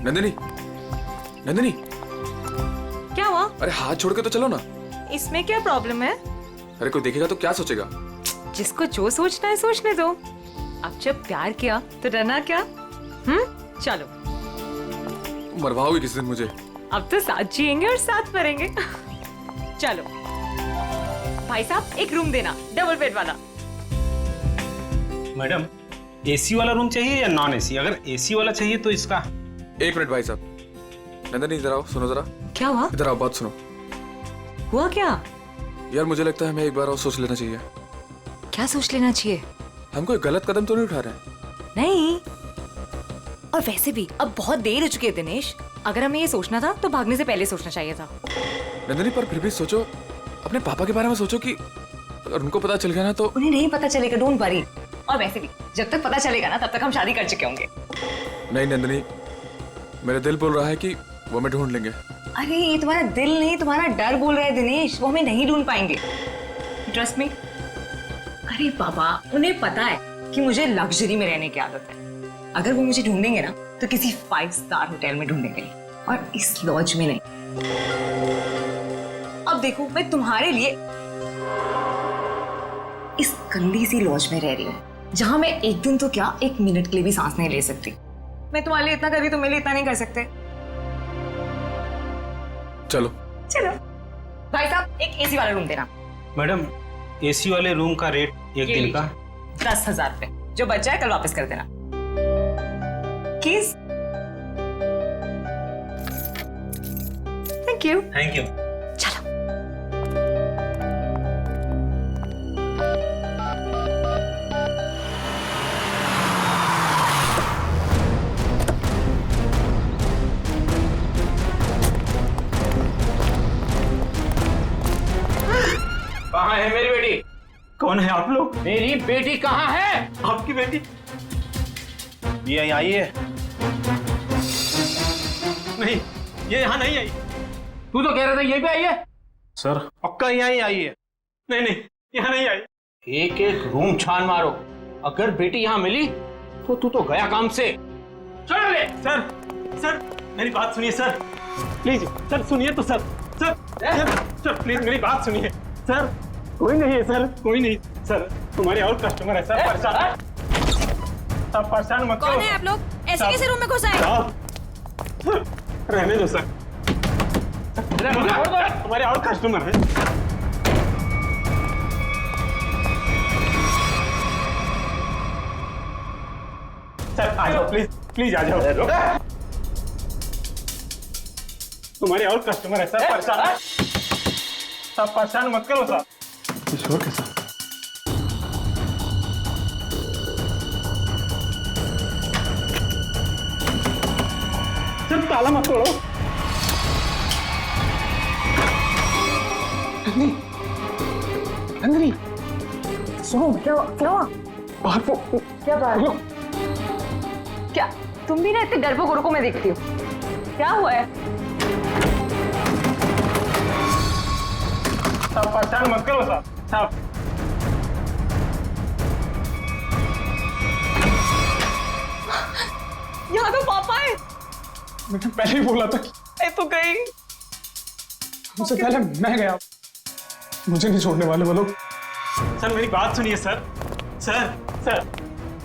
नंदिनी, नंदिनी, क्या हुआ? अरे हाथ छोड़ के तो चलो ना। इसमें क्या प्रॉब्लम है? अरे कोई देखेगा तो क्या सोचेगा? जिसको जो सोचना है सोचने दो। अब जब प्यार किया तो डरना क्या? चलो। मरवाओगे किस दिन मुझे? अब तो साथ जिएंगे और साथ मरेंगे। चलो। भाई साहब एक रूम देना, डबल बेड वाला। मैडम, एसी वाला रूम चाहिए या नॉन एसी? अगर एसी वाला चाहिए तो इसका। एक मिनट भाई साहब। नंदिनी इधर आओ, सुनो जरा। क्या हुआ? इधर आओ, बात सुनो। हुआ क्या? यार मुझे लगता है हमें एक बार और सोच लेना चाहिए। क्या सोच लेना चाहिए? हम कोई गलत कदम तो नहीं उठा रहे हैं? नहीं। और वैसे भी अब बहुत देर हो चुकी है दिनेश। अगर हमें ये सोचना था तो भागने से पहले सोचना चाहिए था। नंदिनी पर फिर भी सोचो, अपने पापा के बारे में सोचो कि अगर उनको पता चल गया ना तो। उन्हें नहीं पता चलेगा, डोंट वरी। और वैसे भी जब तक पता चलेगा ना तब तक हम शादी कर चुके होंगे। नहीं नंदिनी, मेरा दिल बोल रहा है कि वो हमें ढूंढ लेंगे। अरे ये तुम्हारा दिल नहीं, तुम्हारा डर बोल रहा है दिनेश। वो हमें नहीं ढूंढ पाएंगे, ट्रस्ट मी। अरे बाबा, उन्हें पता है कि मुझे लग्जरी में रहने की आदत है। अगर वो मुझे ढूंढेंगे ना तो किसी 5 स्टार होटल में ढूंढेंगे और इस लॉज में नहीं। अब देखो, मैं तुम्हारे लिए इस गंदी सी लॉज में रह रही हूँ जहां मैं एक दिन तो क्या, 1 मिनट के लिए भी सांस नहीं ले सकती। मैं तुम्हारे लिए इतना कर रही, तो मेरे लिए इतना नहीं कर सकते? चलो चलो। भाई साहब एक एसी वाला रूम देना। मैडम, एसी वाले रूम का रेट एक दिन का 10,000 रुपए। जो बच जाए कल वापस कर देना। किस? Thank you. Thank you. चलो। कहाँ है मेरी बेटी? कौन है आप लोग? मेरी बेटी कहाँ है? आपकी बेटी ये आई है? नहीं, ये यहाँ नहीं आई। तू तो कह रहा था यहीं पे आई है। सर पक्का यहाँ ही आई है। नहीं नहीं, यहाँ नहीं आई। एक एक रूम छान मारो, अगर बेटी यहाँ मिली तो तू तो गया काम से। चलो ले। सर सर मेरी बात सुनिए सर, प्लीज सर सुनिए तो सर। सर सर प्लीज मेरी बात सुनिए सर। कोई नहीं है सर, कोई नहीं सर। तुम्हारे और कस्टमर है सर। परेशान, आप परेशान मत करो। कौन है आप लोग? ऐसे कैसे रूम में घुस आए? सर रहने दो सर। तुम्हारे और कस्टमर है। सर आ जाओ, प्लीज प्लीज आ जाओ। तुम्हारे और कस्टमर है सर। परेशान, आप परेशान मत करो सर। किशोर के साथ सर, ताला मत तोड़ो। नंदिनी सुनो, क्या हुआ? बाहर को क्या बात? क्या तुम भी ना इतने डरपोक औरतों को मैं देखती हूँ? क्या हुआ है? आप परेशान मत करो साहब। साहब यहाँ तो पापा है। मैंने पहले ही बोला था कि मैं तो गई। मुझसे पहले मैं गया, मुझे नहीं छोड़ने वाले वो लोग। सर मेरी बात सुनिए सर। सर सर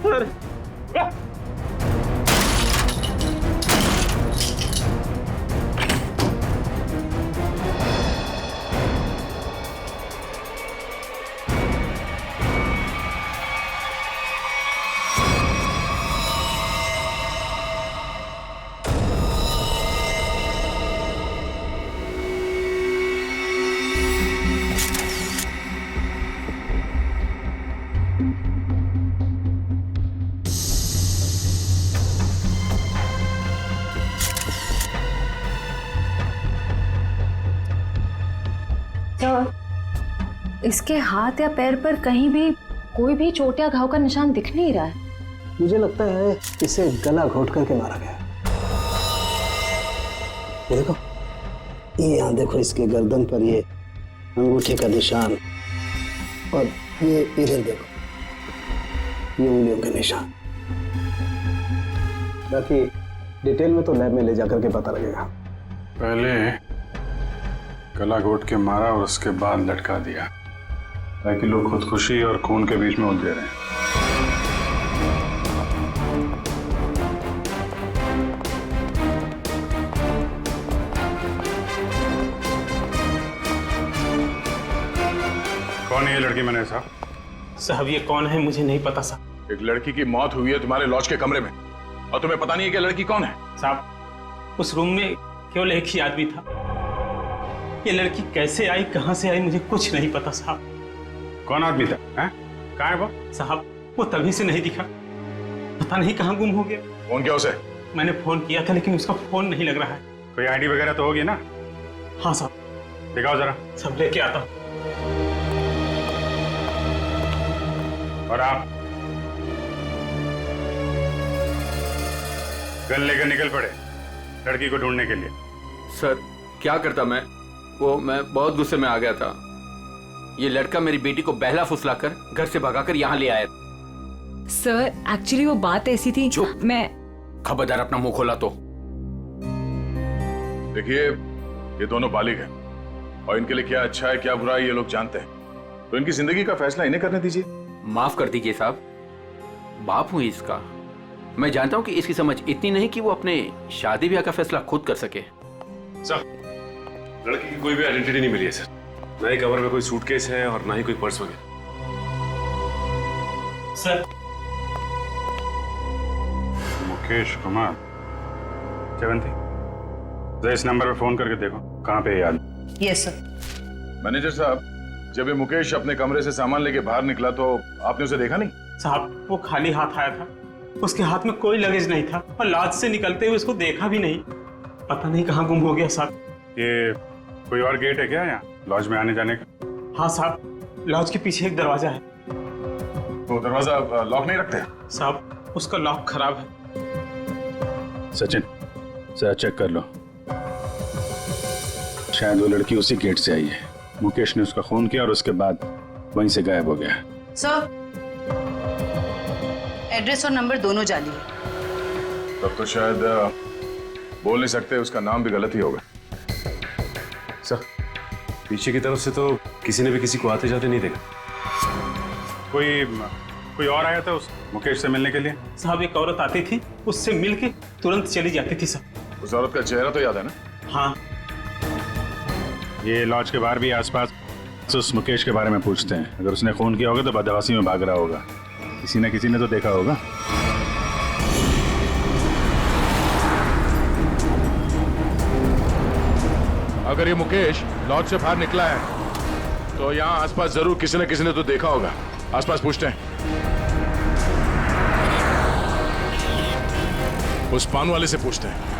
सर इसके हाथ या पैर पर कहीं भी कोई भी चोट या घाव का निशान दिख नहीं रहा है। मुझे लगता है इसे गला घोट करके मारा गया। ये देखो, ये यहाँ देखो, इसके गर्दन पर ये अंगूठे का निशान, और ये इधर देखो, ये उंगलियों के निशान। बाकी डिटेल में तो लैब में ले जाकर के पता लगेगा। पहले गला घोट के मारा और उसके बाद लटका दिया, ताकि लोग खुदकुशी और खून के बीच में उलझे रहे। कौन है ये लड़की मैंने साहब? साहब ये कौन है मुझे नहीं पता साहब। एक लड़की की मौत हुई है तुम्हारे लॉज के कमरे में और तुम्हें पता नहीं है कि लड़की कौन है? साहब उस रूम में केवल एक ही आदमी था। ये लड़की कैसे आई, कहां से आई, मुझे कुछ नहीं पता साहब। कौन आदमी था? कहाँ है वो? साहब वो तभी से नहीं दिखा, पता नहीं कहाँ गुम हो गया। फोन किया उसे? मैंने फोन किया था लेकिन उसका फोन नहीं लग रहा है। कोई आईडी वगैरह तो होगी ना? हाँ साहब। दिखाओ जरा। सब लेके आता हूँ। और आप गन लेकर निकल पड़े लड़की को ढूंढने के लिए। सर क्या करता मैं बहुत गुस्से में आ गया था। ये लड़का मेरी बेटी को बहला फुसलाकर घर से भगाकर यहाँ ले आया। सर एक्चुअली वो बात ऐसी थी जो मैं खबरदार अपना मुंह खोला तो। देखिए ये दोनों बालिग हैं और इनके लिए क्या अच्छा है क्या बुरा है ये लोग जानते हैं, तो इनकी जिंदगी का फैसला इन्हें करने दीजिए। माफ कर दीजिए साहब, बाप हूं इसका। मैं जानता हूं कि इसकी समझ इतनी नहीं कि वो अपने शादी ब्याह का फैसला खुद कर सके। सर लड़की की कोई भी आइडेंटिटी नहीं मिली है सर, ना ही कवर में कोई सूटकेस है और ना ही कोई पर्स वगैरह। सर मुकेश कुमार जयवंती, जरा इस नंबर पे फोन करके देखो कहाँ पे याद। Yes sir. मैनेजर साहब जब ये मुकेश अपने कमरे से सामान लेके बाहर निकला तो आपने उसे देखा नहीं? साहब वो खाली हाथ आया था, उसके हाथ में कोई लगेज नहीं था और लॉज से निकलते हुए उसको देखा भी नहीं, पता नहीं कहाँ गुम हो गया साहब। ये कोई और गेट है क्या यहाँ लॉज में आने जाने का? हाँ साहब लॉज के पीछे एक दरवाजा है। वो दरवाजा लॉक नहीं रखते? साहब उसका लॉक खराब है। सचिन जरा चेक कर लो, शायद वो लड़की उसी गेट से आई है। मुकेश ने उसका खून किया और उसके बाद वहीं से गायब हो गया। सर एड्रेस और नंबर दोनों जाली है। तब तो शायद बोल नहीं सकते, उसका नाम भी गलत ही होगा। सर पीछे की तरफ से तो किसी ने भी किसी को आते जाते नहीं देखा। कोई और आया था उस मुकेश से मिलने के लिए? साहब एक औरत आती थी, उससे मिलके तुरंत चली जाती थी सर। उस औरत का चेहरा तो याद है ना? हाँ। ये लॉज के बाहर भी आसपास तो उस मुकेश के बारे में पूछते हैं, अगर उसने खून किया होगा तो बदहवासी में भाग रहा होगा, किसी न किसी ने तो देखा होगा। अगर ये मुकेश लॉज से बाहर निकला है तो यहाँ आसपास जरूर किसी न किसी ने तो देखा होगा। आसपास पूछते हैं। उस पान वाले से पूछते हैं।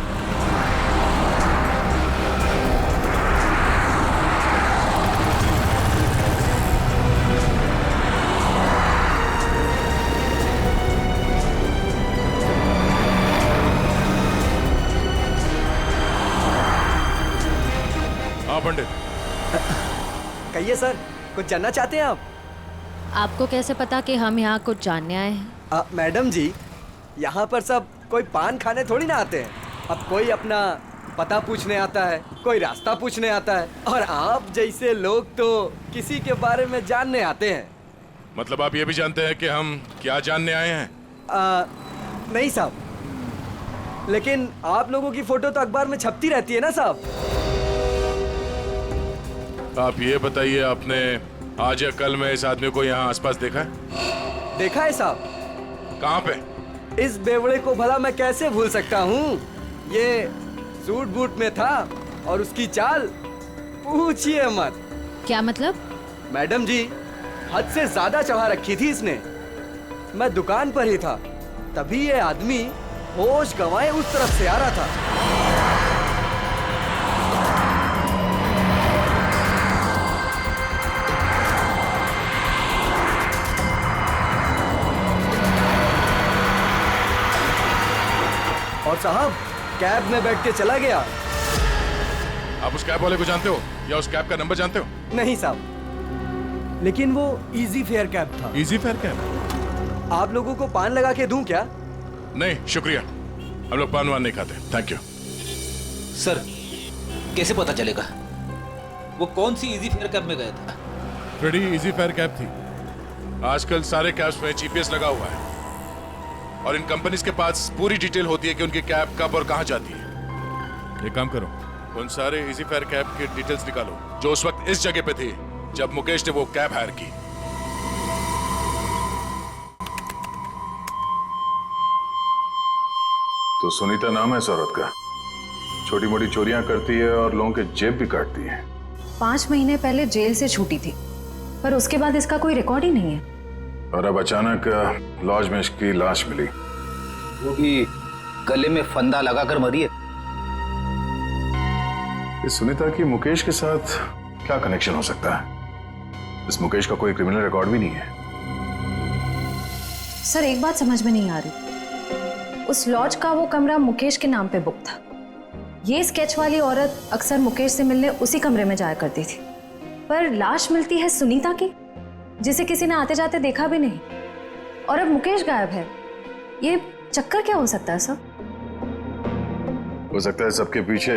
हाँ पंडित। कहिए सर, कुछ जानना चाहते हैं आप? आपको कैसे पता कि हम यहाँ कुछ जानने आए हैं? मैडम जी, यहाँ पर सब कोई पान खाने थोड़ी ना आते हैं। अब कोई अपना पता पूछने आता है, कोई रास्ता पूछने आता है, और आप जैसे लोग तो किसी के बारे में जानने आते हैं। मतलब आप ये भी जानते हैं कि हम क्या जानने आए हैं? नहीं साहब, लेकिन आप लोगों की फोटो तो अखबार में छपती रहती है ना साहब। आप ये बताइए, आपने आज या कल में इस आदमी को यहाँ आसपास देखा है? देखा है साहब। कहाँ पे? इस बेवड़े को भला मैं कैसे भूल सकता हूँ। ये सूट बूट में था और उसकी चाल पूछिए मत। क्या मतलब? मैडम जी, हद से ज्यादा चढ़ा रखी थी इसने। मैं दुकान पर ही था, तभी ये आदमी होश गंवाए उस तरफ से आ रहा था। और साहब कैब में बैठ के चला गया। आप उस कैब वाले को जानते हो या उस कैब का नंबर जानते हो? नहीं साहब, लेकिन वो इजी फेयर कैब था। Easy fair cab? आप लोगों को पान लगा के दूं क्या? नहीं शुक्रिया। हम लोग पान वान नहीं खाते। Thank you. सर कैसे पता चलेगा वो कौन सी इजी फेयर कैब में गया था? बड़ी इजी फेयर कैब थी। आजकल सारे कैब्स में जीपीएस लगा हुआ है और इन कंपनीज के पास पूरी डिटेल होती है कि उनकी कैब कब और कहां जाती है। एक काम करो, उन सारे इजी फेयर कैब की डिटेल्स निकालो जो उस वक्त इस जगह पे थी जब मुकेश ने वो कैब हायर की। तो सुनीता नाम है इस औरत का, छोटी मोटी चोरियां करती है और लोगों के जेब भी काटती है। 5 महीने पहले जेल से छूटी थी, पर उसके बाद इसका कोई रिकॉर्ड ही नहीं है। और अब अचानक लॉज में इसकी लाश मिली, वो भी गले में फंदा लगाकर मरी है। इस सुनीता की मुकेश के साथ क्या कनेक्शन हो सकता है? इस मुकेश का कोई क्रिमिनल रिकॉर्ड भी नहीं है। सर एक बात समझ में नहीं आ रही, उस लॉज का वो कमरा मुकेश के नाम पे बुक था। ये स्केच वाली औरत अक्सर मुकेश से मिलने उसी कमरे में जाया करती थी, पर लाश मिलती है सुनीता की, जिसे किसी ने आते जाते देखा भी नहीं, और अब मुकेश गायब है। ये चक्कर क्या हो सकता है सर? हो सकता है सबके पीछे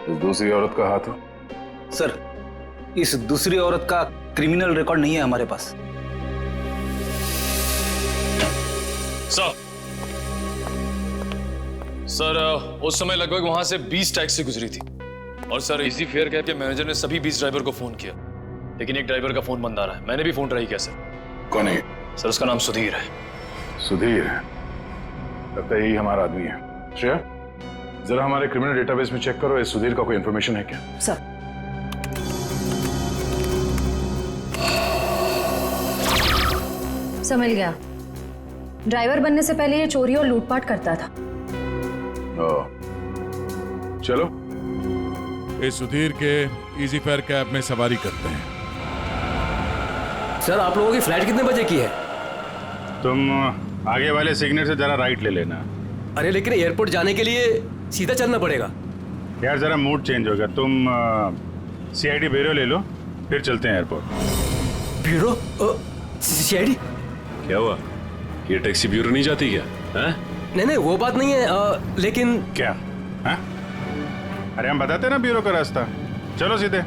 उस दूसरी औरत का हाथ हो। सर इस दूसरी औरत का क्रिमिनल रिकॉर्ड नहीं है हमारे पास। सर उस समय लगभग वहां से 20 टैक्सी गुजरी थी और सर इजी फेयर कैब के मैनेजर ने सभी 20 ड्राइवर को फोन किया, लेकिन एक ड्राइवर का फोन बंद आ रहा है। मैंने भी फोन ट्राई किया सर। कौन है? सर उसका नाम सुधीर है। सुधीर? लगता है यही हमारा आदमी है। श्रेया जरा हमारे क्रिमिनल डेटाबेस में चेक करो, इस सुधीर का कोई इंफॉर्मेशन है क्या? सर मिल गया। ड्राइवर बनने से पहले ये चोरी और लूटपाट करता था। चलो इस सुधीर के इजी फेयर कैब में सवारी करते हैं। सर आप लोगों की फ्लाइट कितने बजे की है? तुम आगे वाले सिग्नल से जरा राइट ले लेना। अरे लेकिन एयरपोर्ट जाने के लिए सीधा चलना पड़ेगा। यार जरा मूड चेंज होगा, तुम सीआईडी ब्यूरो ले लो, फिर चलते हैं एयरपोर्ट। ब्यूरो? सीआईडी? क्या हुआ, ये टैक्सी ब्यूरो नहीं जाती क्या? नहीं वो बात नहीं है, लेकिन क्या है? अरे हम बताते ना ब्यूरो का रास्ता, चलो सीधे।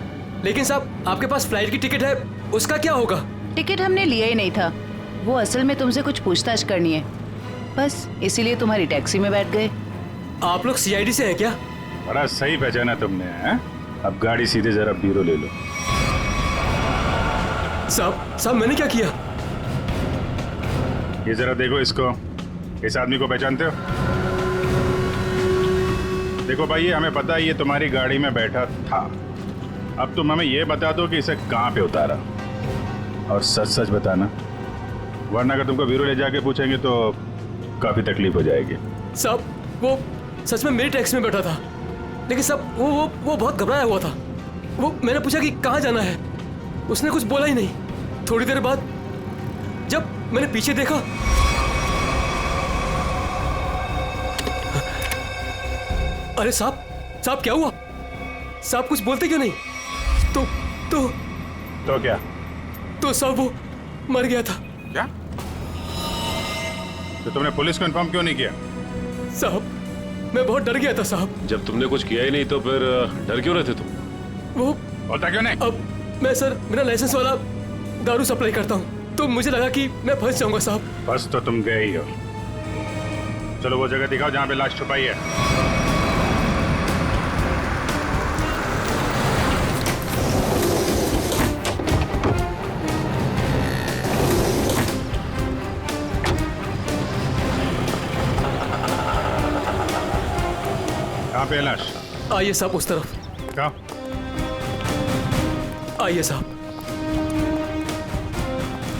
लेकिन साहब आपके पास फ्लाइट की टिकट है, उसका क्या होगा? टिकट हमने लिया ही नहीं था, वो असल में तुमसे कुछ पूछताछ करनी है, बस इसीलिए तुम्हारी टैक्सी में बैठ गए। आप लोग सीआईडी से हैं क्या? बड़ा सही पहचाना तुमने है? अब गाड़ी सीधे जरा ब्यूरो ले लो। साहब मैंने क्या किया? ये जरा देखो इसको, इस आदमी को पहचानते हो? देखो भाई ये हमें पता है ये तुम्हारी गाड़ी में बैठा था, अब तुम हमें ये बता दो कि इसे कहाँ पे उतारा, और सच सच बताना, वरना अगर तुमको ब्यूरो ले जाके पूछेंगे तो काफी तकलीफ हो जाएगी। साहब वो सच में मेरी टैक्सी में बैठा था, लेकिन साहब वो बहुत घबराया हुआ था। वो मैंने पूछा कि कहाँ जाना है, उसने कुछ बोला ही नहीं। थोड़ी देर बाद जब मैंने पीछे देखा, अरे साहब क्या हुआ? साहब कुछ बोलते क्यों नहीं? तो क्या? तो साहब वो मर गया था। क्या? तो तुमने पुलिस को इन्फॉर्म क्यों नहीं किया? साहब मैं बहुत डर गया था साहब। जब तुमने कुछ किया ही नहीं तो फिर डर क्यों रहे थे तुम? वो होता क्यों नहीं? अब मैं सर मेरा लाइसेंस वाला दारू सप्लाई करता हूँ, तो मुझे लगा कि मैं फंस जाऊंगा साहब। बस तो तुम गए ही हो। चलो वो जगह दिखाओ जहाँ पे लाश छुपाई है। कहाँ पे है लाश? आइए साहब उस तरफ। कहाँ? आइए साहब,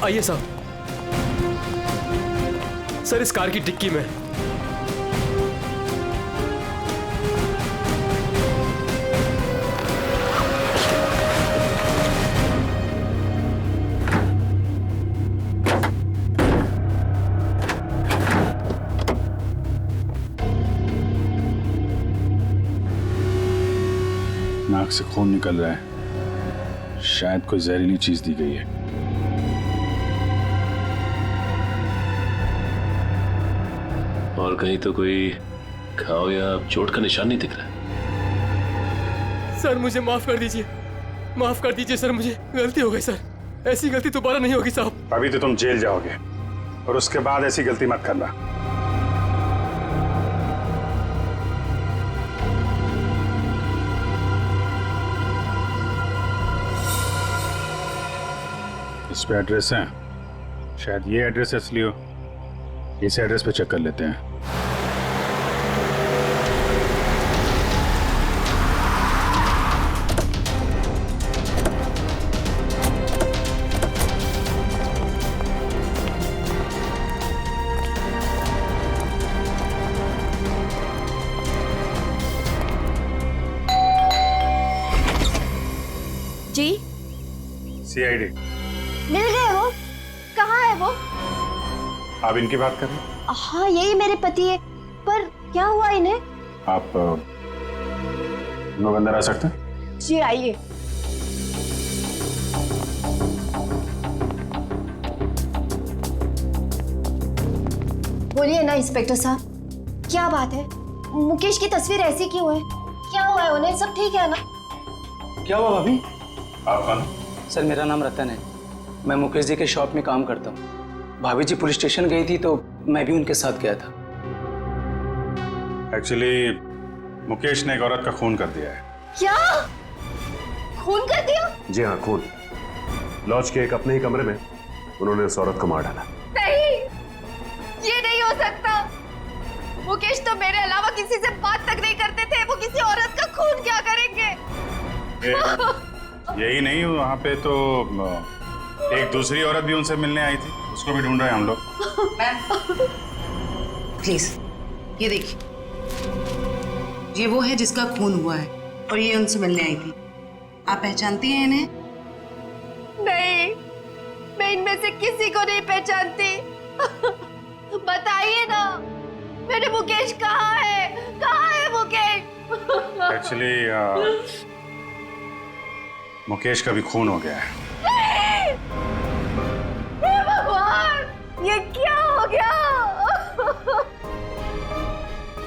आइए साहब। सर इस कार की डिक्की में। नाक से खून निकल रहा है, शायद कोई जहरीली चीज दी गई है। और कहीं तो कोई घाव या चोट का निशान नहीं दिख रहा है। सर मुझे माफ कर दीजिए, माफ कर दीजिए सर, मुझे गलती हो गई सर, ऐसी गलती दोबारा नहीं होगी साहब। अभी तो तुम जेल जाओगे और उसके बाद ऐसी गलती मत करना। इस पे एड्रेस है, शायद ये एड्रेस असली हो। इस एड्रेस पे चेक कर लेते हैं। जी सीआईडी मिल गए वो? कहाँ है वो? आप इनकी बात कर रहे हैं? हाँ यही मेरे पति है, पर क्या हुआ इन्हें? आप लोग अंदर आ सकते हैं? जी आइए। बोलिए ना इंस्पेक्टर साहब, क्या बात है? मुकेश की तस्वीर ऐसी क्यों है? क्या हुआ है उन्हें? सब ठीक है ना? क्या हुआ भाभी? आप कौन? सर मेरा नाम रतन है, मैं मुकेश जी के शॉप में काम करता हूँ। भाभी जी पुलिस स्टेशन गई थी तो मैं भी उनके साथ गया था। एक्चुअली मुकेश ने एक औरत का खून कर दिया है। क्या? खून कर दिया? जी हाँ, खून। लॉज के एक अपने ही कमरे में उन्होंने उस औरत को मार डाला। नहीं, ये नहीं हो सकता। मुकेश तो मेरे अलावा किसी से बात तक नहीं करते थे, वो किसी औरत का खून क्या करेंगे? यही नहीं, वहाँ पे तो एक दूसरी औरत भी उनसे मिलने आई थी, उसको भी ढूंढ रहे हैं हम लोग। प्लीज ये देखिए, ये वो है जिसका खून हुआ है और ये उनसे मिलने आई थी। आप पहचानती हैं इन्हें? नहीं, मैं इनमें से किसी को नहीं पहचानती। बताइए ना, मेरे मुकेश कहाँ है? कहाँ है मुकेश? एक्चुअली मुकेश का भी खून हो गया है। हे भगवान, ये क्या हो गया?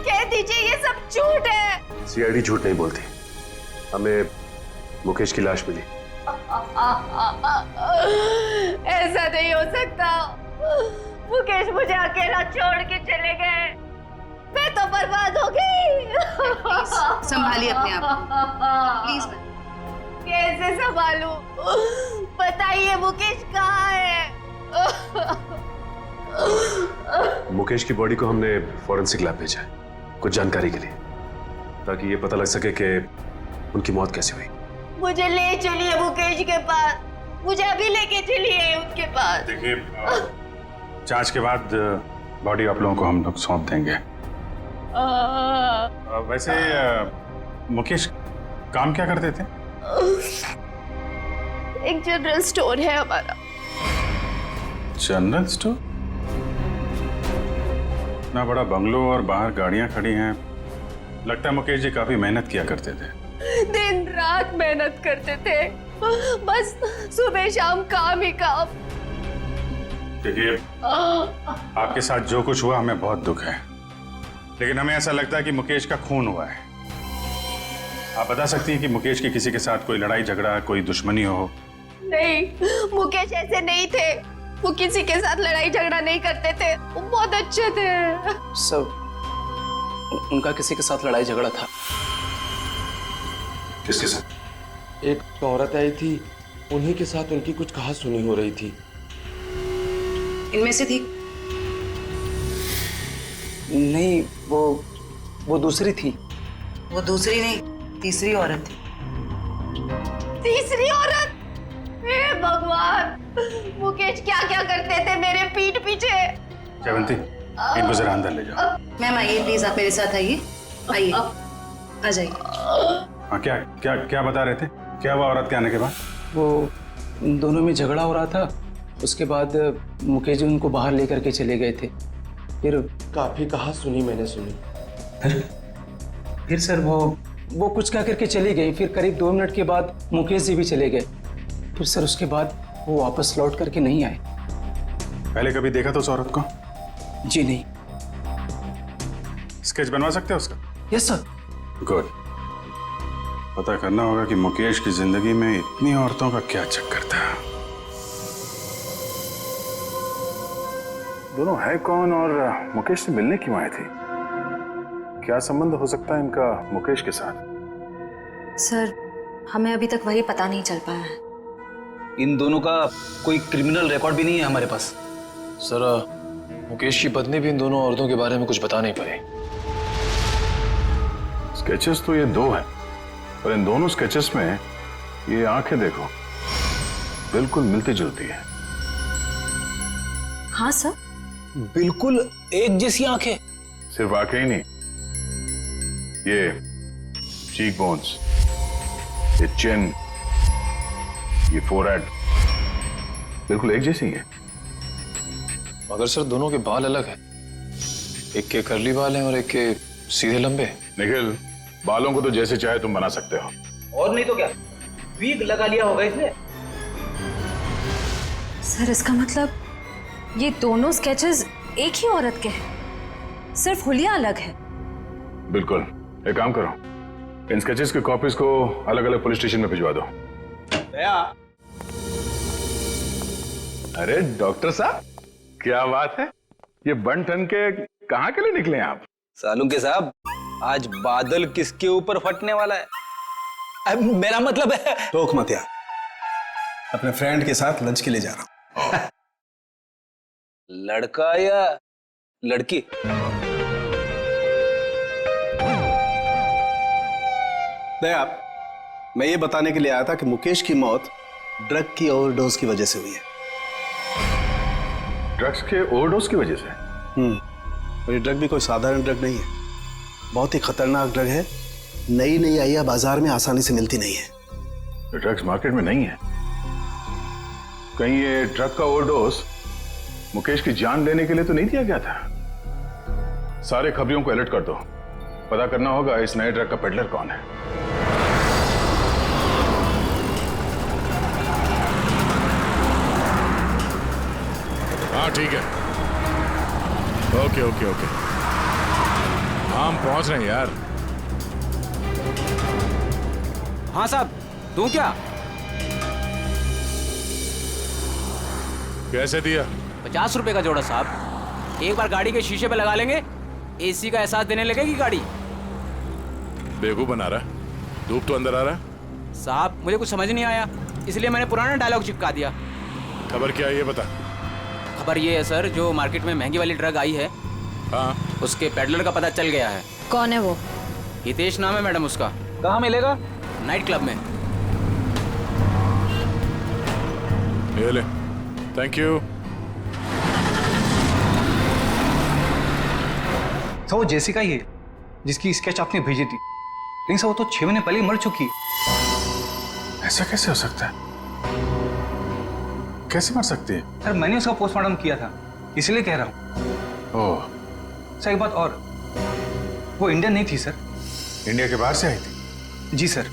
कह दीजिए ये सब झूठ है। सीआईडी झूठ नहीं बोलती। हमें मुकेश की लाश मिली। ऐसा नहीं हो सकता। मुकेश मुझे अकेला छोड़ के चले गए, मैं तो बर्बाद हो गई। संभालिए अपने आप को, प्लीज। कैसे संभालूं? बताइए मुकेश कहाँ है? मुकेश की बॉडी को हमने फॉरेंसिक लैब भेजा है कुछ जानकारी के लिए, ताकि ये पता लग सके कि उनकी मौत कैसे हुई। मुझे ले चलिए मुकेश के पास, मुझे अभी लेके चलिए उनके पास। देखिए, जांच के बाद बॉडी आप लोगों को हम लोग सौंप देंगे। वैसे मुकेश काम क्या करते थे? एक जनरल स्टोर है हमारा। General store? ना बड़ा बंगलो और बाहर गाड़ियां खड़ी हैं। लगता है मुकेश जी काफी मेहनत किया करते थे। दिन रात मेहनत करते थे, बस सुबह शाम काम ही काम। देखिए, आपके साथ जो कुछ हुआ हमें बहुत दुख है, लेकिन हमें ऐसा लगता है कि मुकेश का खून हुआ है। आप बता सकती हैं कि मुकेश की किसी के साथ कोई लड़ाई झगड़ा, कोई दुश्मनी हो? नहीं, मुकेश ऐसे नहीं थे। वो किसी के साथ लड़ाई झगड़ा नहीं करते थे, वो बहुत अच्छे थे। सर, उनका किसी के साथ लड़ाई झगड़ा था। किसके साथ? एक औरत आई थी, उन्हीं के साथ उनकी कुछ कहासुनी हो रही थी। इनमें से थी? नहीं, वो दूसरी थी। वो दूसरी नहीं, तीसरी औरत थी। तीसरी औरत? हे भगवान, मुकेश क्या क्या करते थे मेरे पीठ पीछे। जयवंती, इनको जरा अंदर ले जाओ। मैम आइए प्लीज, आप मेरे साथ आइए। आइए, आ जाइए। हाँ, क्या क्या क्या बता रहे थे? क्या हुआ औरत के आने के बाद? वो दोनों में झगड़ा हो रहा था, उसके बाद मुकेश जी उनको बाहर लेकर के चले गए थे। फिर काफी कहासुनी मैंने सुनी। फिर सर वो कुछ कह करके चली गई। फिर करीब 2 मिनट के बाद मुकेश जी भी चले गए। फिर सर उसके बाद वो वापस लौट करके नहीं आए। पहले कभी देखा तो उस औरत को? जी नहीं। स्केच बनवा सकते हो उसका? Yes sir. गुड। पता करना होगा कि मुकेश की जिंदगी में इतनी औरतों का क्या चक्कर था। दोनों है कौन और मुकेश से मिलने क्यों आए थे? क्या संबंध हो सकता है इनका मुकेश के साथ? सर, हमें अभी तक वही पता नहीं चल पाया है। इन दोनों का कोई क्रिमिनल रिकॉर्ड भी नहीं है हमारे पास। सर, मुकेश की पत्नी भी इन दोनों औरतों के बारे में कुछ बता नहीं पाई। स्केचेस तो ये दो हैं, पर इन दोनों स्केचेस में ये आंखें देखो, बिल्कुल मिलती जुलती है। हाँ सर, बिल्कुल एक जैसी आंखें। सिर्फ आंखें ही नहीं, ये चीक बोन्स, ये चिन, ये फोरहेड, बिल्कुल एक जैसी है। मगर सर दोनों के बाल अलग हैं। एक के कर्ली बाल हैं और एक के सीधे लंबे। निखिल, बालों को तो जैसे चाहे तुम बना सकते हो। और नहीं तो क्या, वीग लगा लिया होगा इसने। सर इसका मतलब ये दोनों स्केचेस एक ही औरत के हैं, सिर्फ हुलिया अलग है। बिल्कुल। एक काम करो, इन स्केचेस की कॉपीज को अलग अलग पुलिस स्टेशन में भिजवा दो। दया। अरे डॉक्टर साहब, क्या बात है, ये बन ठन के कहाँ के लिए निकले आप? सालुंके साहब, आज बादल किसके ऊपर फटने वाला है? अब मेरा मतलब है। टोक मत यार, अपने फ्रेंड के साथ लंच के लिए जा रहा हूं। लड़का या लड़की? दया, मैं ये बताने के लिए आया था कि मुकेश की मौत ड्रग की ओवरडोज की वजह से हुई है। ड्रग्स के ओवरडोज की वजह से? और ये ड्रग भी कोई साधारण ड्रग नहीं है, बहुत ही खतरनाक ड्रग है। नई नई आई है, बाजार में आसानी से मिलती नहीं है। ड्रग्स मार्केट में नहीं है? कहीं ये ड्रग का ओवरडोज मुकेश की जान लेने के लिए तो नहीं दिया गया था? सारे खबरियों को अलर्ट कर दो, पता करना होगा इस नए ड्रग का पेडलर कौन है। हाँ ठीक है, ओके ओके ओके, हम पहुंच रहे हैं यार। हाँ साहब, दूं क्या? कैसे दिया? 50 रुपए का जोड़ा साहब। एक बार गाड़ी के शीशे पे लगा लेंगे, एसी का एहसास देने लगेगी गाड़ी। बेवकूफ बना रहा है, धूप तो अंदर आ रहा है। साहब मुझे कुछ समझ नहीं आया, इसलिए मैंने पुराना डायलॉग चिपका दिया। खबर क्या है ये बता। खबर ये है सर, जो मार्केट में महंगी वाली ड्रग आई है, हाँ, उसके पेडलर का पता चल गया है। कौन है वो? हितेश नाम है मैडम उसका। कहाँ मिलेगा? नाइट क्लब में। ये ले, थैंक यू। सर वो जेसिका ही है जिसकी स्केच आपने भेजी थी, लेकिन सर वो तो 6 महीने पहले ही मर चुकी है। ऐसा कैसे हो सकता है? कैसे मर सकती है? सर मैंने उसका पोस्टमार्टम किया था, इसलिए कह रहा हूँ। ओह। सर एक बात और, वो इंडियन नहीं थी सर। इंडिया के बाहर से आई थी? जी सर।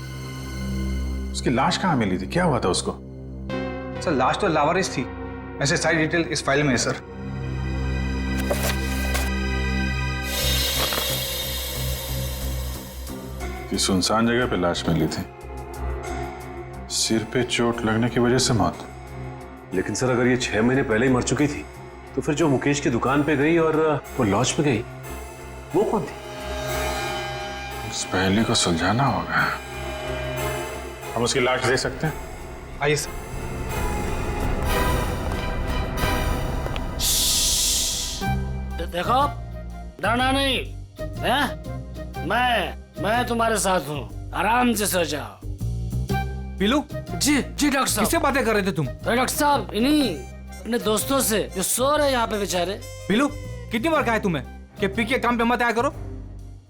उसकी लाश कहाँ मिली थी, क्या हुआ था उसको? सर लाश तो लावारिस थी, ऐसे सारी डिटेल इस फाइल में है सर। कि सुनसान जगह पे लाश मिली थी, सिर पे चोट लगने की वजह से मौत। लेकिन सर अगर ये 6 महीने पहले ही मर चुकी थी, तो फिर जो मुकेश की दुकान पे गई और वो लॉज पे गई, वो कौन थी? उस पहेली को सुलझाना होगा। हम उसकी लाश दे सकते हैं? आइए सर। देखो, डरना नहीं है? मैं तुम्हारे साथ हूँ, आराम से सो जाओ। पीलू? जी डॉक्टर साहब। किससे बातें कर रहे थे तुम? डॉक्टर साहब इन्हीं अपने दोस्तों से जो सो रहे यहाँ पे बेचारे। पीलू, कितनी बार कहा है तुम्हें कि पी के काम पे मत आया करो?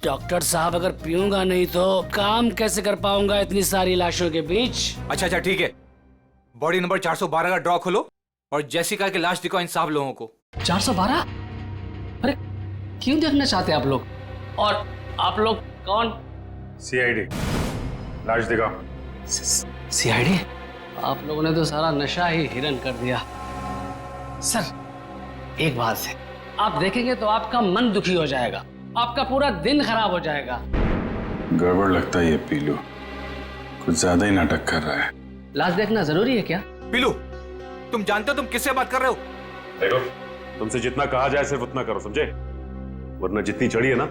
डॉक्टर साहब अगर पीऊंगा नहीं तो काम कैसे कर पाऊंगा इतनी सारी लाशों के बीच? अच्छा ठीक है, बॉडी नंबर 412 का ड्रॉ खोलो और जेसिका की लाश दिखाओ इन सब लोगों को। 412? अरे क्यों देखना चाहते हैं आप लोग? और आप लोग कौन? CID। लाश दिखाओ। CID? आप लोगों ने तो सारा नशा ही हिरन कर दिया। सर एक बात है, आप देखेंगे तो आपका मन दुखी हो जाएगा। आपका पूरा दिन खराब हो जाएगा। गड़बड़ लगता है ये पीलू, कुछ ज्यादा ही नाटक कर रहा है। लाश देखना जरूरी है क्या? पीलू, तुम जानते हो तुम किससे बात कर रहे हो? देखो, तुमसे जितना कहा जाए सिर्फ उतना करो, समझे? वरना जितनी चढ़ी है ना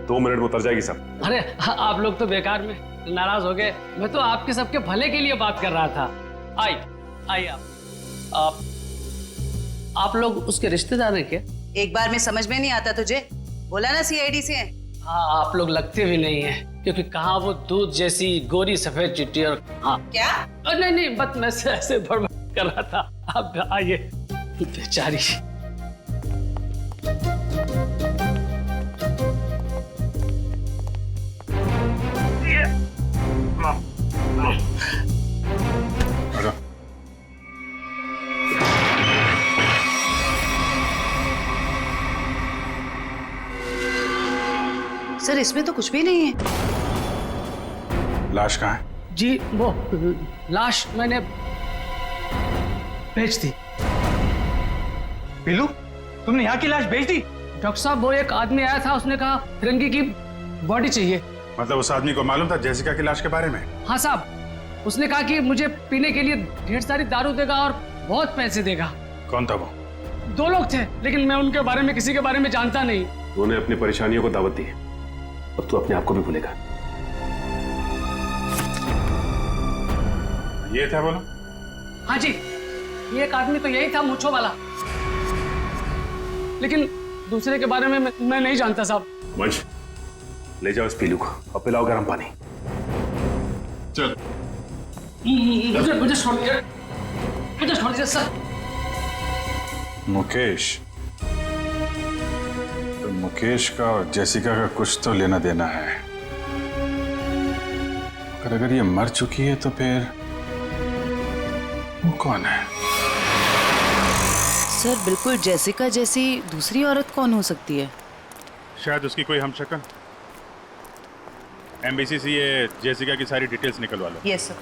2 मिनट में उतर जाएगी सब। अरे आप लोग तो बेकार में नाराज हो गए। मैं तो आपके सबके भले के लिए बात कर रहा था। आइए आप लोग उसके रिश्तेदार हैं क्या? एक बार में समझ में नहीं आता तुझे? बोला ना सीआईडी से हैं। हाँ, आप लोग लगते भी नहीं हैं, क्योंकि कहाँ वो दूध जैसी गोरी सफेद चिट्ठी और हाँ क्या? नहीं बस मैं ऐसे बड़बड़ कर रहा था। आप आइए। बेचारी। सर इसमें तो कुछ भी नहीं है। लाश कहाँ है? जी वो लाश मैंने भेज दी। पीलू, तुमने यहाँ की लाश भेज दी? डॉक्टर साहब, वो एक आदमी आया था, उसने कहा तिरंगी की बॉडी चाहिए। मतलब उस आदमी को मालूम था जेसिका की लाश के बारे में? हाँ साहब, उसने कहा कि मुझे पीने के लिए ढेर सारी दारू देगा और बहुत पैसे देगा। कौन था वो? 2 लोग थे, लेकिन मैं उनके बारे में किसी के बारे में जानता नहीं। उन्होंने अपनी परेशानियों को दावत दी है, अब तू अपने आप को भी भूलेगा। ये था बोलो? हाँ जी, ये एक आदमी तो यही था, मूंछों वाला, लेकिन दूसरे के बारे में मैं नहीं जानता साहब। वंश, ले जाओ इस पीलू को और पिलाओ गर्म पानी। चल। मुझे छोड़ दीजिए सर। मुकेश, तो मुकेश का और जेसिका का कुछ तो लेना देना है। अगर ये मर चुकी है तो फिर वो कौन है? सर बिल्कुल जेसिका जैसी दूसरी औरत कौन हो सकती है? शायद उसकी कोई हमशक्ल। एमबीसी से ये जेसिका की सारी डिटेल्स निकलवा लो। Yes sir.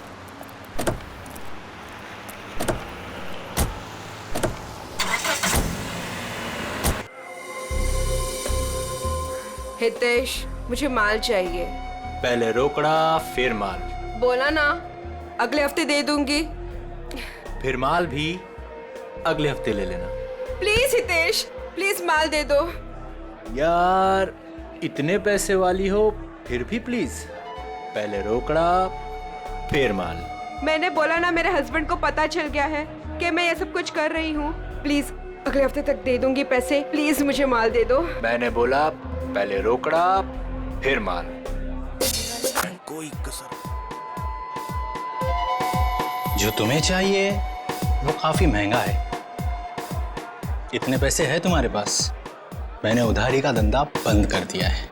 हितेश, मुझे माल चाहिए। पहले रोकड़ा फिर माल। बोला ना अगले हफ्ते दे दूंगी। फिर माल भी अगले हफ्ते ले लेना। प्लीज हितेश, प्लीज माल दे दो। यार इतने पैसे वाली हो फिर भी प्लीज। पहले रोकड़ा फिर माल। मैंने बोला ना मेरे हस्बैंड को पता चल गया है कि मैं ये सब कुछ कर रही हूँ। प्लीज अगले हफ्ते तक दे दूंगी पैसे। प्लीज मुझे माल दे दो। मैंने बोला पहले रोकड़ा फिर माल। कोई कसर। जो तुम्हें चाहिए वो काफी महंगा है। इतने पैसे है तुम्हारे पास? मैंने उधारी का धंधा बंद कर दिया है।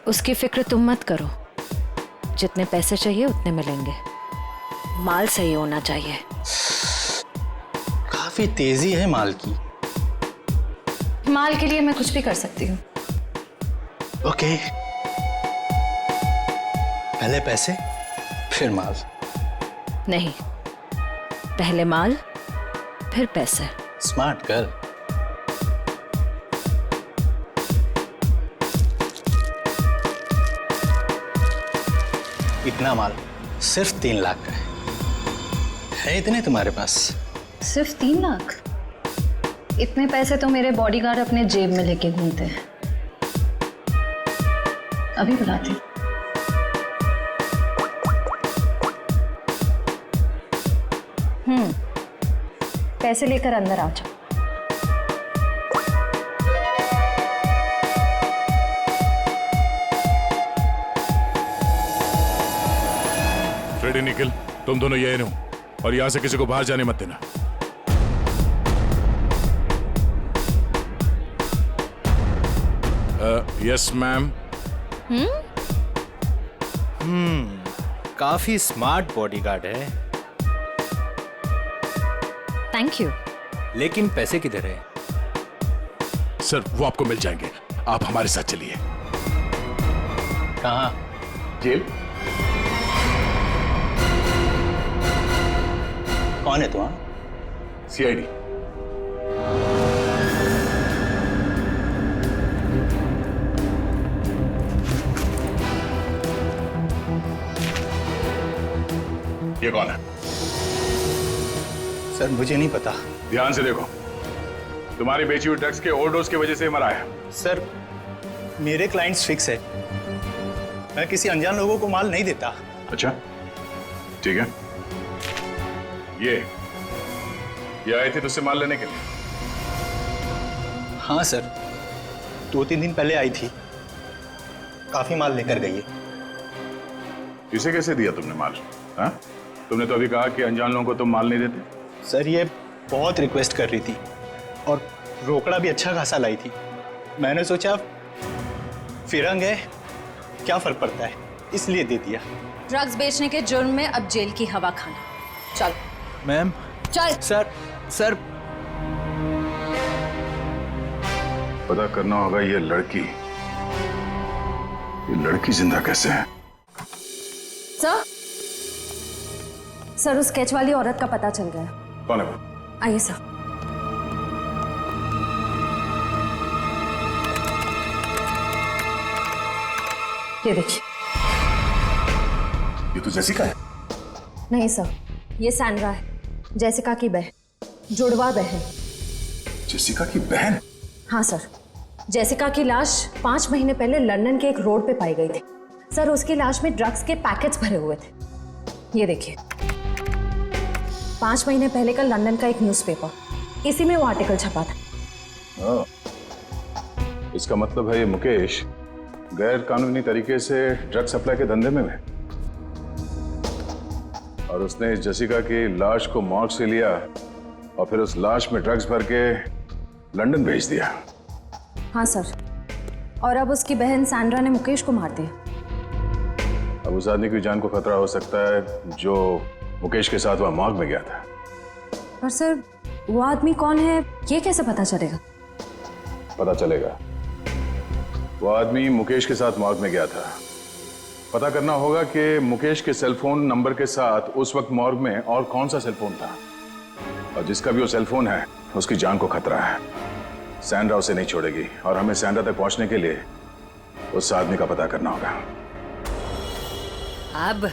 उसकी फिक्र तुम मत करो, जितने पैसे चाहिए उतने मिलेंगे। माल सही होना चाहिए। काफी तेजी है माल की। माल के लिए मैं कुछ भी कर सकती हूँ। ओके, पहले पैसे फिर माल। नहीं, पहले माल फिर पैसे। Smart girl. इतना माल सिर्फ 3 लाख का है इतने तुम्हारे पास? सिर्फ 3 लाख? इतने पैसे तो मेरे बॉडीगार्ड अपने जेब में लेके घूमते हैं। अभी बुलाती। पैसे लेकर अंदर आ जाओ। फ्रेडी, निखिल, तुम दोनों यही रहो और यहां से किसी को बाहर जाने मत देना। Yes ma'am. काफी स्मार्ट बॉडीगार्ड है। Thank you. लेकिन पैसे किधर है? सर वो आपको मिल जाएंगे, आप हमारे साथ चलिए। कहाँ? जेल। कौन है तुम? सीआईडी। ये कौन है? सर मुझे नहीं पता। ध्यान से देखो, तुम्हारी बेची हुई ड्रग्स के ओवरडोज की वजह से मरा है। सर मेरे क्लाइंट्स फिक्स है, मैं किसी अनजान लोगों को माल नहीं देता। अच्छा ठीक है, ये आए थे तुझसे माल लेने के लिए? हाँ सर, 2-3 दिन पहले आई थी, काफी माल लेकर गई है। इसे कैसे दिया तुमने माल? हाँ, तुमने तो अभी कहा कि अनजान लोगों को तुम माल नहीं देते। सर ये बहुत रिक्वेस्ट कर रही थी और रोकड़ा भी अच्छा खासा लाई थी। मैंने सोचा फिरंग है, क्या फर्क पड़ता है, इसलिए दे दिया। ड्रग्स बेचने के जुर्म में अब जेल की हवा खाना। चल मैम। चल। सर पता करना होगा ये लड़की जिंदा कैसे है। सर उस स्केच वाली औरत का पता चल गया। कौन है वो? आइए सर। ये देखिए। ये तो जेसिका है। नहीं सर, ये सैंड्रा है, जेसिका की बहन, जुड़वा बहन। जेसिका की बहन? हाँ सर, जेसिका की लाश 5 महीने पहले लंदन के एक रोड पे पाई गई थी। सर उसकी लाश में ड्रग्स के पैकेट्स भरे हुए थे। ये देखिए, 5 महीने पहले का लंदन का एक न्यूज़पेपर, इसी में वो आर्टिकल छपा था। इसका मतलब है ये मुकेश गैर कानूनी तरीके से ड्रग सप्लाई के धंधे में है और उसने इस जेसिका की लाश को मॉर्ग से लिया और फिर उस लाश में ड्रग्स भर के लंदन भेज दिया। हाँ सर, और अब उसकी बहन सैंड्रा ने मुकेश को मार दिया। अब उस आदमी की जान को खतरा हो सकता है जो मुकेश के साथ वहां मॉर्ग में गया था। पर सर वो आदमी कौन है ये कैसे पता चलेगा? पता चलेगा, वो आदमी मुकेश के साथ मॉर्ग में गया था। पता करना होगा कि मुकेश के सेलफोन नंबर के साथ उस वक्त मॉर्ग में और कौन सा सेलफोन था, और जिसका भी वो सेलफोन है उसकी जान को खतरा है। सैंड्रा उसे नहीं छोड़ेगी और हमें सैंड्रा तक पहुंचने के लिए उस आदमी का पता करना होगा। अब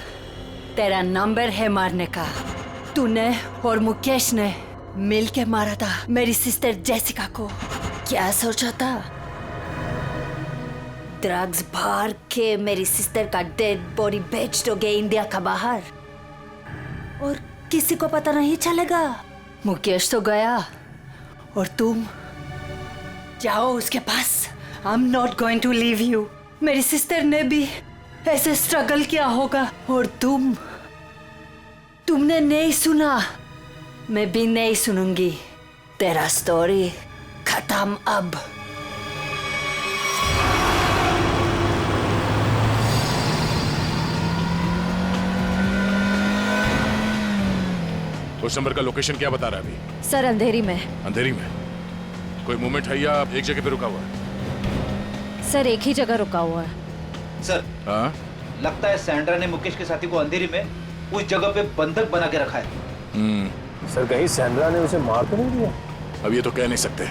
तेरा नंबर है मारने का। तूने और मुकेश ने मिलके मारा था मेरी सिस्टर जेसिका को। क्या सोचा था? ड्रग्स भर के मेरी सिस्टर का डेड बॉडी बेच दोगे इंडिया का बाहर और किसी को पता नहीं चलेगा। मुकेश तो गया और तुम जाओ उसके पास। I am not going to leave you. मेरी सिस्टर ने भी ऐसे स्ट्रगल किया होगा और तुमने नहीं सुना, मैं भी नहीं सुनूंगी। तेरा स्टोरी खत्म अब। उस नंबर का लोकेशन क्या बता रहा है अभी? सर अंधेरी में। अंधेरी में? कोई मूवमेंट है या एक जगह पे रुका हुआ है? सर एक ही जगह रुका हुआ है। सर हाँ? लगता है सैंड्रा ने मुकेश के साथी को अंधेरी में उस जगह पे बंधक बना के रखा है। सर कहीं सैंड्रा ने उसे मार तो नहीं दिया? अब ये तो कह नहीं सकते।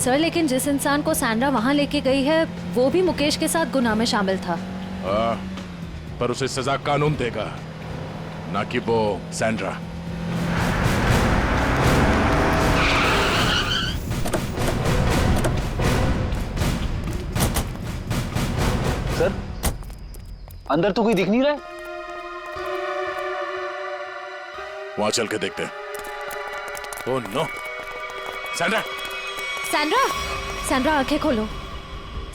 सर लेकिन जिस इंसान को सैंड्रा वहाँ लेके गई है वो भी मुकेश के साथ गुनाह में शामिल था। पर उसे सजा कानून देगा, ना कि वो सैंड्रा। सर अंदर तो कोई दिख नहीं रहा है। वहां चल के देखते हैं। Oh no, Sandra! Sandra! Sandra आंखें खोलो।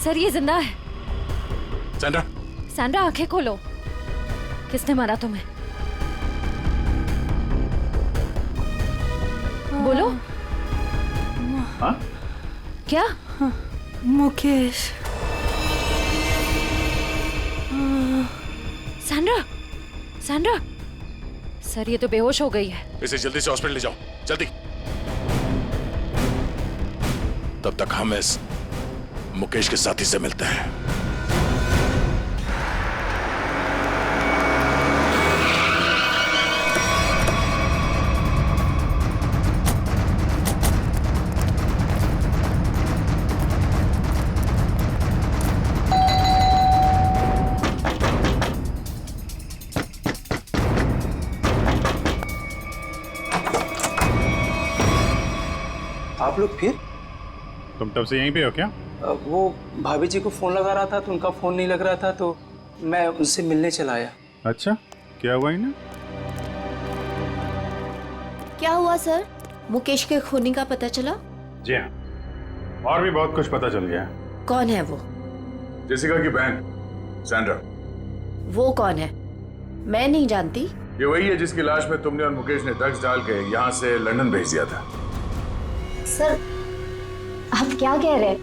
सर ये जिंदा है। सैंड्रा! सैंड्रा आंखें खोलो। किसने मारा तुम्हें? बोलो। हाँ? क्या? मुकेश। सैंड्रा! सैंड्रा! सर ये तो बेहोश हो गई है। इसे जल्दी से हॉस्पिटल ले जाओ, जल्दी। तब तक हम इस मुकेश के साथी से मिलते हैं। आप लोग फिर? तुम तब से यहीं पे हो क्या? वो भाभी जी को फोन लगा रहा था तो उनका फोन नहीं लग रहा था, तो मैं उनसे मिलने चला आया। अच्छा, क्या हुआ इन्हें? क्या हुआ सर? मुकेश के खूनी का पता चला? जी हाँ, और भी बहुत कुछ पता चल गया। कौन है वो? जेसिका की बहन सैंड्रा। वो कौन है? मैं नहीं जानती। ये वही है जिसकी लाश में तुमने और मुकेश ने ड्रग्स डाल के यहाँ से लंदन भेज दिया था। सर, आप क्या कह रहे हैं?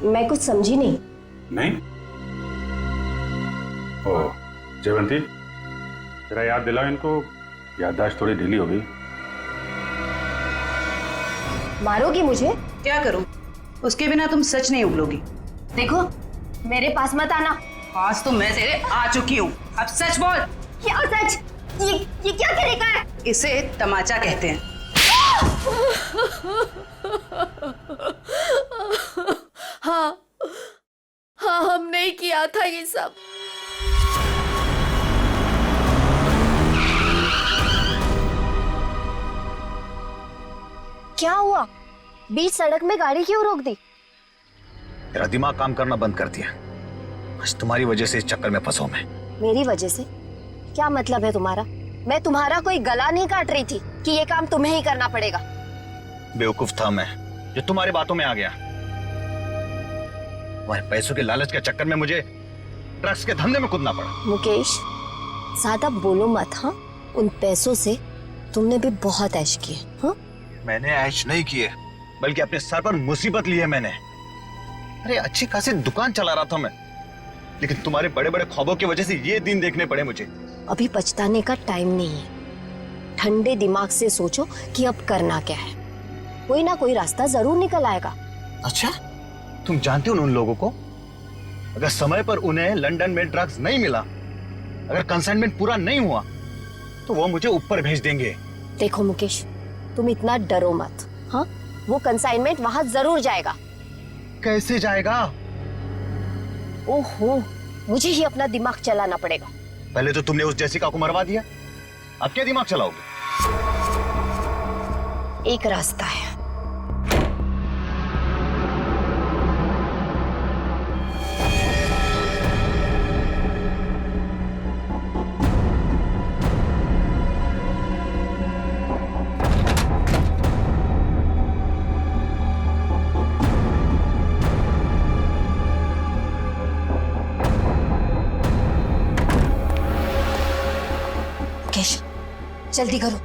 मैं कुछ समझी नहीं। नहीं? ओह, जयवंती, जरा याद दिलाओ इनको, याददाश्त थोड़ी ढीली हो गई। मारोगी मुझे? क्या करूं? उसके बिना तुम सच नहीं उगलोगी। देखो, मेरे पास मत आना। आज तो मैं तेरे आ चुकी हूँ, अब सच बोल। क्या सच? ये क्या तरीका है? इसे तमाचा कहते हैं। हाँ हाँ, हमने ही किया था ये सब। क्या हुआ? बीच सड़क में गाड़ी क्यों रोक दी? तेरा दिमाग काम करना बंद कर दिया। आज तुम्हारी वजह से इस चक्कर में फंसा मैं। मेरी वजह से? क्या मतलब है तुम्हारा? मैं तुम्हारा कोई गला नहीं काट रही थी कि ये काम तुम्हें ही करना पड़ेगा। बेवकूफ था मैं जो तुम्हारी बातों में आ गया। तुम्हारे पैसों के लालच के चक्कर में मुझे ड्रग्स के धंधे में कूदना पड़ा। मुकेश, ज्यादा बोलो मत। हाँ, उन पैसों से तुमने भी बहुत ऐश किए। हाँ, मैंने ऐश नहीं किए, बल्कि अपने सर पर मुसीबत ली है मैंने। अरे अच्छी खासी दुकान चला रहा था मैं, लेकिन तुम्हारे बड़े बड़े ख्वाबों की वजह से ये दिन देखने पड़े मुझे। अभी पछताने का टाइम नहीं है। ठंडे दिमाग से सोचो कि अब करना क्या है। कोई ना कोई रास्ता जरूर निकल आएगा। अच्छा, तुम जानते हो उन लोगों को? अगर समय पर उन्हें लंदन में ड्रग्स नहीं मिला, अगर कंसाइनमेंट पूरा नहीं हुआ, तो वो मुझे ऊपर भेज देंगे। देखो मुकेश, तुम इतना डरो मत। हाँ, वो कंसाइनमेंट वहां जरूर जाएगा। कैसे जाएगा? ओहो, मुझे ही अपना दिमाग चलाना पड़ेगा। पहले तो तुमने उस जेसिका को मरवा दिया, अब क्या दिमाग चलाओगे? एक रास्ता है। जल्दी करो,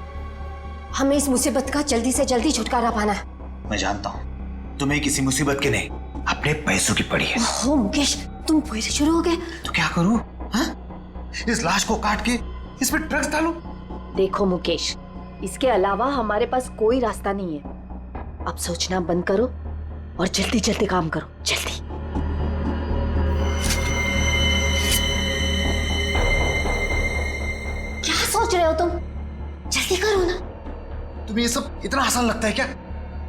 हमें इस मुसीबत का जल्दी से जल्दी छुटकारा पाना है। मैं जानता हूँ तुम्हें किसी मुसीबत की नहीं, अपने पैसों की पड़ी है। ओह मुकेश, तुम फिर शुरू हो गए। तो क्या करूँ? इस लाश को काट के इस पे ड्रग्स डालूं? देखो मुकेश, इसके अलावा हमारे पास कोई रास्ता नहीं है। अब सोचना बंद करो और जल्दी जल्दी काम करो, जल्दी। क्या सोच रहे हो तुम? जल्दी करो ना। तुम्हें ये सब इतना आसान लगता है क्या?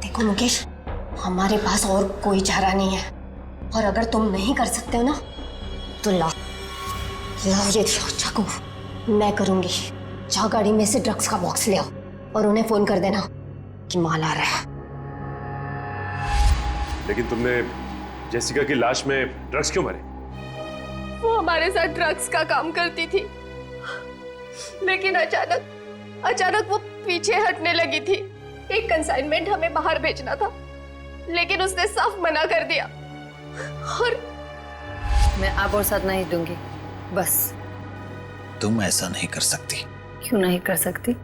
देखो मुकेश, हमारे पास और कोई चारा नहीं है, और अगर तुम नहीं कर सकते हो ना, तो लाओ ये चाकू, मैं करूंगी। जाओ गाड़ी में से ड्रग्स का बॉक्स ले आओ और उन्हें फोन कर देना कि माल आ रहा है। लेकिन तुमने जेसिका की लाश में ड्रग्स क्यों भरे? वो हमारे साथ ड्रग्स का काम करती थी, लेकिन अचानक वो पीछे हटने लगी थी। एक कंसाइनमेंट हमें बाहर भेजना था, लेकिन उसने साफ मना कर दिया। और मैं अब और साथ नहीं दूंगी, बस। तुम ऐसा नहीं कर सकती। क्यों नहीं कर सकती?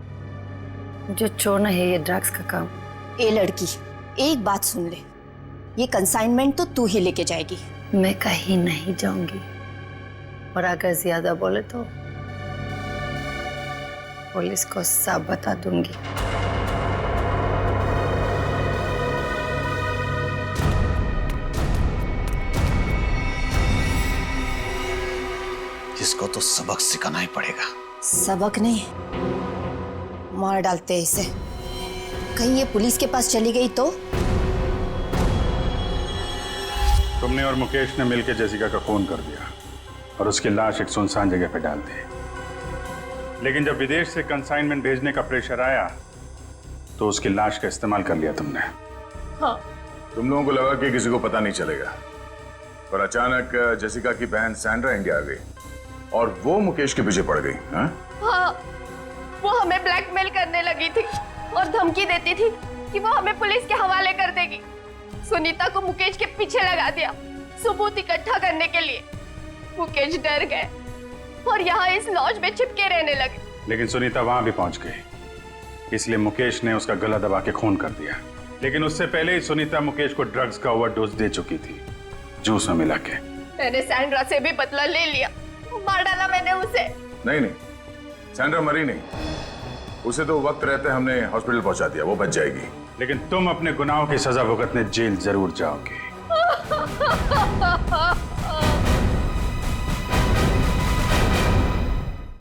मुझे छोड़ना है ये ड्रग्स का काम। ए लड़की, एक बात सुन ले, ये कंसाइनमेंट तो तू ही लेके जाएगी। मैं कहीं नहीं जाऊंगी, और अगर ज्यादा बोले तो पुलिस को सब बता दूंगी। इसको तो सबक सिखाना ही पड़ेगा। सबक नहीं, मार डालते इसे। कहीं ये पुलिस के पास चली गई तो? तुमने और मुकेश ने मिलकर जेसिका का खून कर दिया और उसकी लाश एक सुनसान जगह पर डाल दी। लेकिन जब विदेश से कंसाइनमेंट भेजने का प्रेशर आया तो उसकी लाश का इस्तेमाल कर लिया तुमने। हाँ। तुम लोगों को लगा कि किसी को पता नहीं चलेगा, पर अचानक जेसिका की बहन सैंड्रा इंडिया आ गई और वो मुकेश के पीछे पड़ गई। हाँ? हाँ, वो हमें ब्लैकमेल करने लगी थी और धमकी देती थी कि वो हमें पुलिस के हवाले कर देगी। सुनीता को मुकेश के पीछे लगा दिया सबूत इकट्ठा करने के लिए। मुकेश डर गए और यहाँ इस लॉज में चिपके रहने लगे। लेकिन सुनीता वहां भी पहुंच गई, इसलिए मुकेश ने उसका गला दबा के खून कर दिया। लेकिन उससे पहले ही सुनीता मुकेश को ड्रग्स का ओवरडोज दे चुकी थी, जूस में मिला के। मैंने सैंड्रा से भी बदला ले लिया, मार डाला मैंने उसे। नहीं नहीं, सैंड्रा मरी नहीं, उसे तो वक्त रहते हमने हॉस्पिटल पहुंचा दिया, वो बच जाएगी। लेकिन तुम अपने गुनाहों की सजा भुगतने जेल जरूर जाओगे।